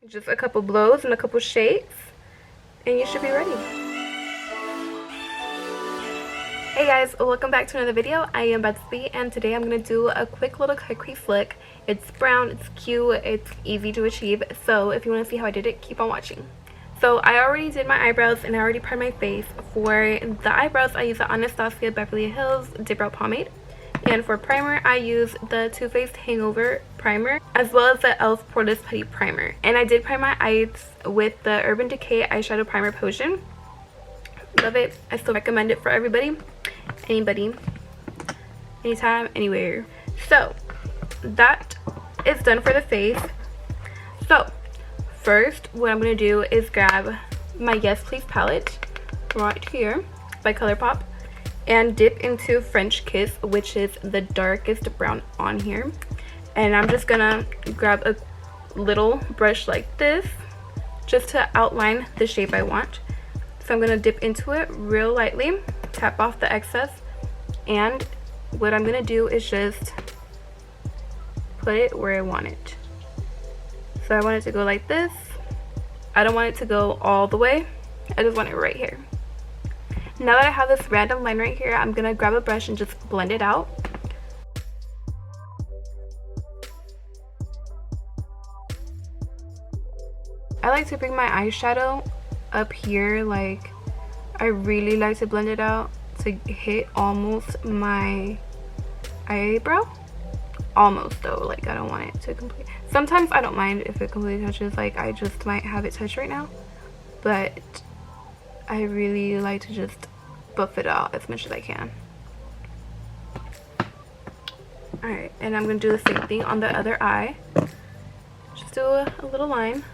Just a couple blows and a couple shakes, and you should be ready. Hey guys, welcome back to another video. I am Betsabe, and today I'm going to do a quick little cut crease look. It's brown, it's cute, it's easy to achieve, so if you want to see how I did it, keep on watching. So I already did my eyebrows and I already primed my face. For the eyebrows, I use the Anastasia Beverly Hills Dip Brow Pomade. And for primer, I use the Too Faced Hangover Primer, as well as the e.l.f. Poreless Putty Primer. And I did prime my eyes with the Urban Decay Eyeshadow Primer Potion. Love it. I still recommend it for everybody. Anybody. Anytime, anywhere. So, that is done for the face. So, first, what I'm going to do is grab my Yes Please palette right here by ColourPop and dip into French Kiss, which is the darkest brown on here. And I'm just gonna grab a little brush like this just to outline the shape I want. So I'm gonna dip into it real lightly, tap off the excess, and what I'm gonna do is just put it where I want it. So I want it to go like this. I don't want it to go all the way. I just want it right here. Now that I have this random line right here, I'm gonna grab a brush and just blend it out. I like to bring my eyeshadow up here, like I really like to blend it out to hit almost my eyebrow. Almost though, like I don't want it to complete. Sometimes I don't mind if it completely touches, like I just might have it touch right now, but I really like to just buff it out as much as I can. Alright, and I'm going to do the same thing on the other eye. Just do a little line.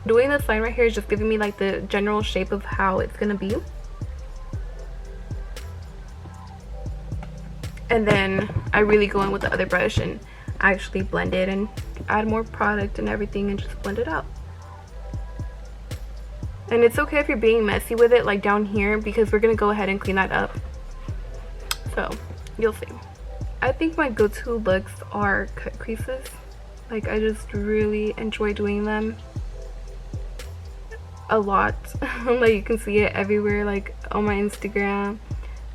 Doing this line right here is just giving me like the general shape of how it's going to be. And then I really go in with the other brush and actually blend it and add more product and everything and just blend it out. And it's okay if you're being messy with it, like down here, because we're gonna go ahead and clean that up, so you'll see. I think my go-to looks are cut creases. Like I just really enjoy doing them a lot. Like you can see it everywhere, like on my Instagram.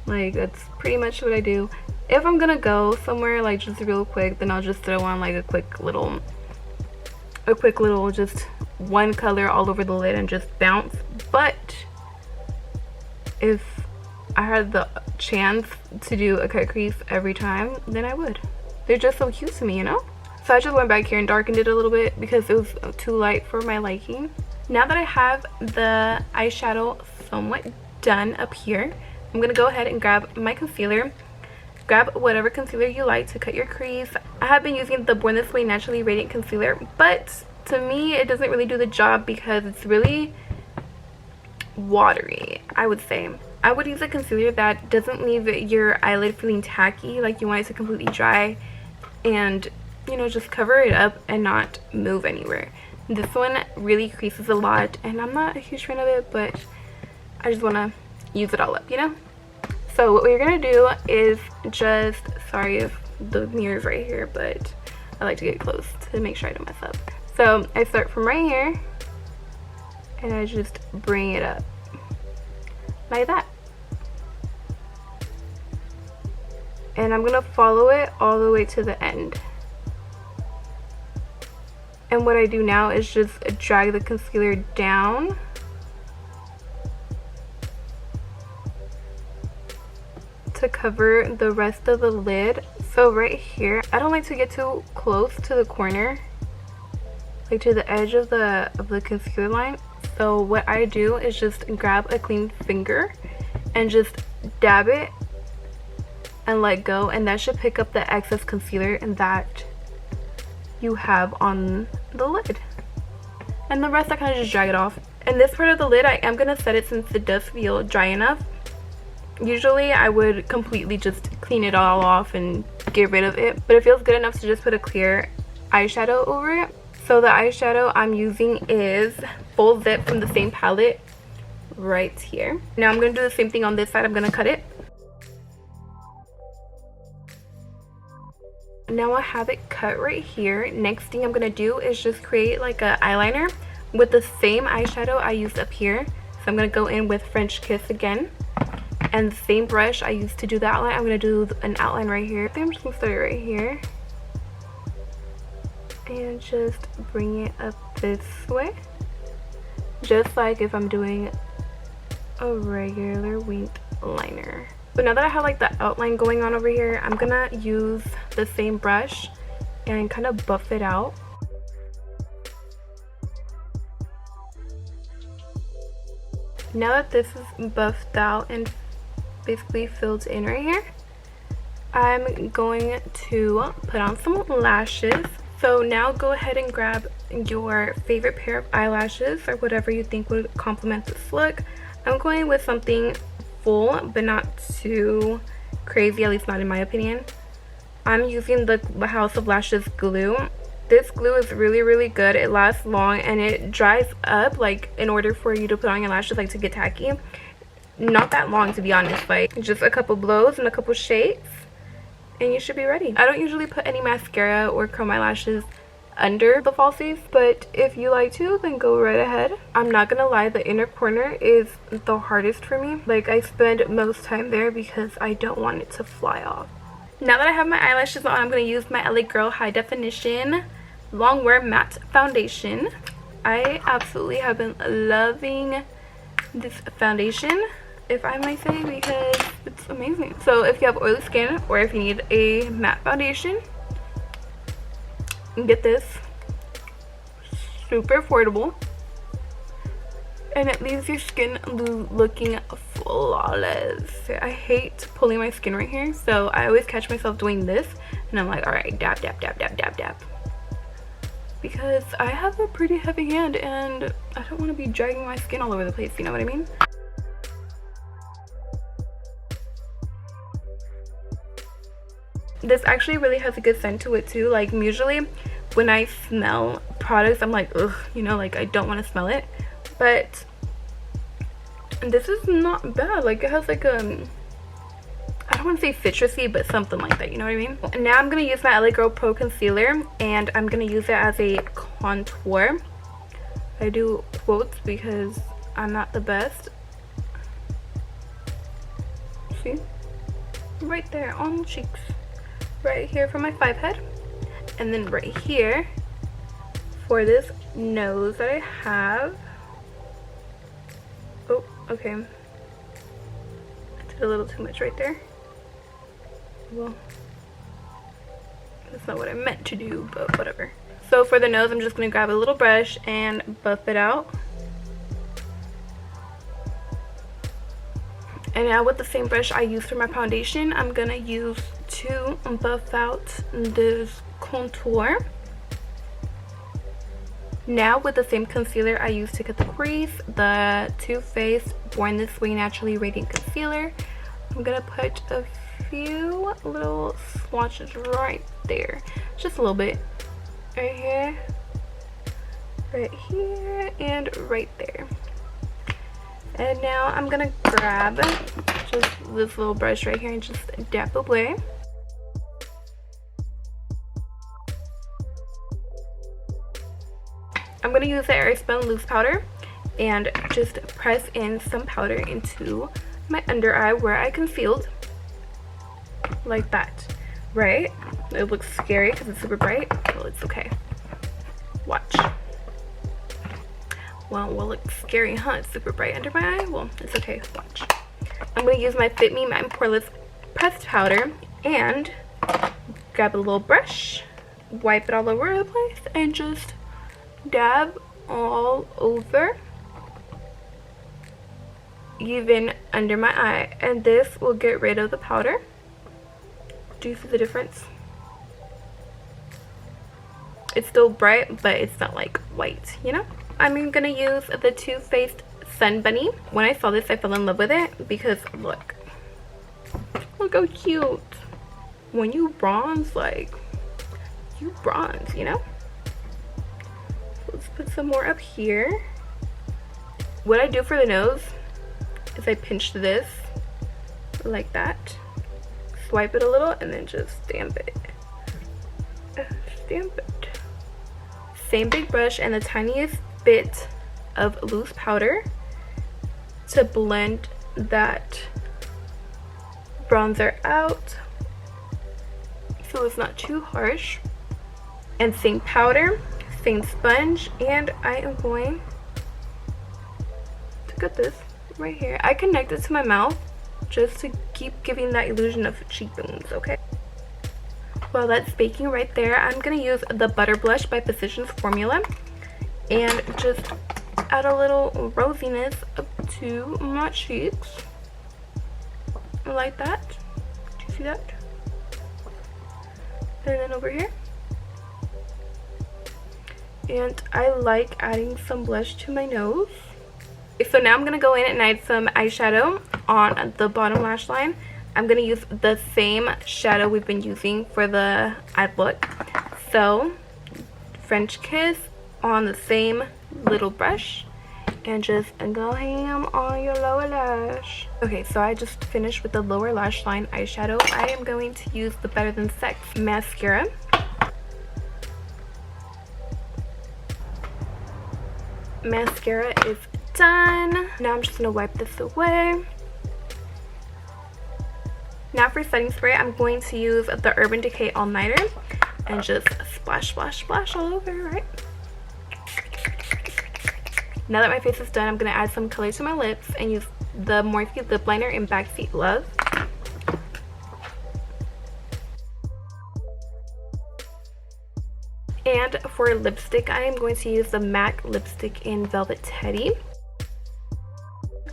Like that's pretty much what I do. If I'm gonna go somewhere like just real quick, then I'll just throw on like a quick little just one color all over the lid and just bounce. But if I had the chance to do a cut crease every time, then I would. They're just so cute to me, you know? So I just went back here and darkened it a little bit because it was too light for my liking. Now that I have the eyeshadow somewhat done up here, I'm gonna go ahead and grab my concealer. Grab whatever concealer you like to cut your crease. I have been using the Born This Way Naturally Radiant Concealer, but to me it doesn't really do the job because it's really watery, I would say. I would use a concealer that doesn't leave your eyelid feeling tacky, like you want it to completely dry and, you know, just cover it up and not move anywhere. This one really creases a lot and I'm not a huge fan of it, but I just want to use it all up, you know? So what we're gonna do is just, sorry if the mirror's right here, but I like to get close to make sure I don't mess up. So I start from right here and I just bring it up like that. And I'm gonna follow it all the way to the end. And what I do now is just drag the concealer down to cover the rest of the lid. So right here, I don't like to get too close to the corner, like to the edge of the concealer line. So what I do is just grab a clean finger and just dab it and let go, and that should pick up the excess concealer and that you have on the lid. And the rest I kind of just drag it off. And this part of the lid I am gonna set it since it does feel dry enough. Usually I would completely just clean it all off and get rid of it, but it feels good enough to just put a clear eyeshadow over it. So the eyeshadow I'm using is Full Zip from the same palette right here. Now I'm going to do the same thing on this side. I'm going to cut it. Now I have it cut right here. Next thing I'm gonna do is just create like a eyeliner with the same eyeshadow I used up here. So I'm gonna go in with French Kiss again, and the same brush I used to do the outline, I'm gonna do an outline right here. I think I'm just gonna start it right here and just bring it up this way, just like if I'm doing a regular winged liner. But now that I have like the outline going on over here, I'm gonna use the same brush and kind of buff it out. Now that this is buffed out and basically filled in right here, I'm going to put on some lashes. So now go ahead and grab your favorite pair of eyelashes or whatever you think would complement this look. I'm going with something full but not too crazy, at least not in my opinion. I'm using the House of Lashes glue. This glue is really good. It lasts long and it dries up, like in order for you to put on your lashes, like to get tacky. Not that long, to be honest, like just a couple blows and a couple shakes and you should be ready. I don't usually put any mascara or curl my lashes under the falsies, but if you like to, then go right ahead. I'm not gonna lie, the inner corner is the hardest for me. Like I spend most time there because I don't want it to fly off. Now that I have my eyelashes on, I'm gonna use my LA Girl High Definition Longwear Matte Foundation. I absolutely have been loving this foundation, if I might say, because it's amazing. So if you have oily skin or if you need a matte foundation, get this. Super affordable and it leaves your skin looking flawless. I hate pulling my skin right here, so I always catch myself doing this and I'm like, all right, dab dab dab dab dab dab, because I have a pretty heavy hand and I don't want to be dragging my skin all over the place, you know what I mean? This actually really has a good scent to it too. Like usually when I smell products, I'm like, ugh, you know, like I don't want to smell it. But this is not bad. Like it has like I don't want to say citrusy, but something like that, you know what I mean? And now I'm going to use my LA Girl Pro Concealer and I'm going to use it as a contour. I do quotes because I'm not the best. See? Right there on the cheeks. Right here for my 5 head, and then right here for this nose that I have. Oh, okay, I did a little too much right there. Well, that's not what I meant to do, but whatever. So for the nose, I'm just gonna grab a little brush and buff it out. And now with the same brush I used for my foundation, I'm gonna use to buff out this contour. Now with the same concealer I used to cut the crease, the Too Faced Born This Way Naturally Radiant Concealer, I'm gonna put a few little swatches right there. Just a little bit. Right here, and right there. And now I'm gonna grab just this little brush right here and just dab away. I'm gonna use the Airspun loose powder and just press in some powder into my under eye where I concealed, like that, right? It looks scary because it's super bright. Well, it's okay. Watch. Well, it looks scary, huh? It's super bright under my eye. Well, it's okay. Watch. I'm going to use my Fit Me Matte and Poreless pressed powder and grab a little brush, wipe it all over the place, and just dab all over, even under my eye. And this will get rid of the powder. Do you see the difference? It's still bright, but it's not like white, you know? I'm gonna use the Too Faced Sun Bunny. When I saw this, I fell in love with it because look how cute. When you bronze, like, you bronze, you know? Let's put some more up here. What I do for the nose is I pinch this like that, swipe it a little, and then just stamp it stamp it. Same big brush and the tiniest bit of loose powder to blend that bronzer out so it's not too harsh. And same powder, same sponge, and I am going to get this right here. I connect it to my mouth just to keep giving that illusion of cheekbones, okay? While that's baking right there, I'm going to use the Butter Blush by Physicians Formula and just add a little rosiness up to my cheeks. Like that. Do you see that? And then over here. And I like adding some blush to my nose. So now I'm going to go in and add some eyeshadow on the bottom lash line. I'm going to use the same shadow we've been using for the eye look. So, French Kiss on the same little brush. And just go ham on your lower lash. Okay, so I just finished with the lower lash line eyeshadow. I am going to use the Better Than Sex mascara. Mascara is done. Now I'm just going to wipe this away. Now for setting spray, I'm going to use the Urban Decay All Nighter and just splash, splash, splash all over, right? Now that my face is done, I'm going to add some color to my lips and use the Morphe Lip Liner in Backseat Love. And for lipstick, I am going to use the MAC lipstick in Velvet Teddy.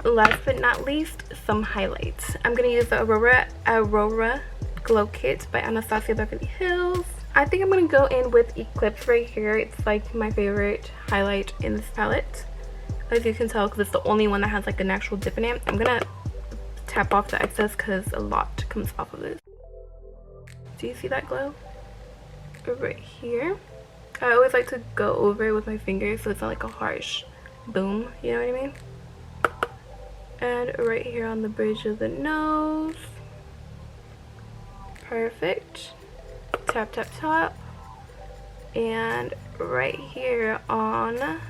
Last but not least, some highlights. I'm going to use the Aurora Glow Kit by Anastasia Beverly Hills. I think I'm going to go in with Eclipse right here. It's like my favorite highlight in this palette. As you can tell, because it's the only one that has like an actual dip in it. I'm going to tap off the excess because a lot comes off of this. Do you see that glow? Right here. I always like to go over it with my fingers so it's not like a harsh boom, you know what I mean? And right here on the bridge of the nose. Perfect. Tap, tap, tap. And right here on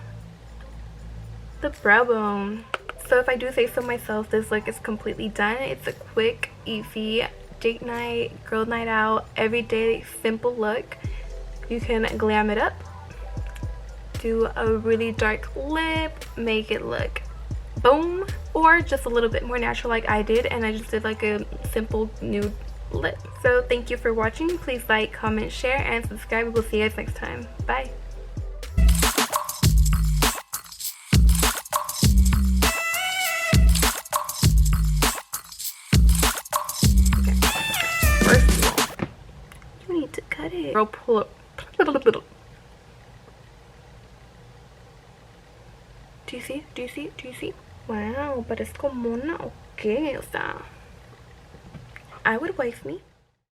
the brow bone. So if I do say so myself, this look is completely done. It's a quick, easy date night, girl night out, everyday simple look. You can glam it up, do a really dark lip, make it look boom, or just a little bit more natural like I did, and I just did like a simple nude lip. So thank you for watching. Please like, comment, share, and subscribe. We'll see you guys next time. Bye. Okay. First of all, you need to cut it. Girl, pull up. Do you see? Do you see? Do you see? Wow, parezco mona o qué, o sea, I would wife me.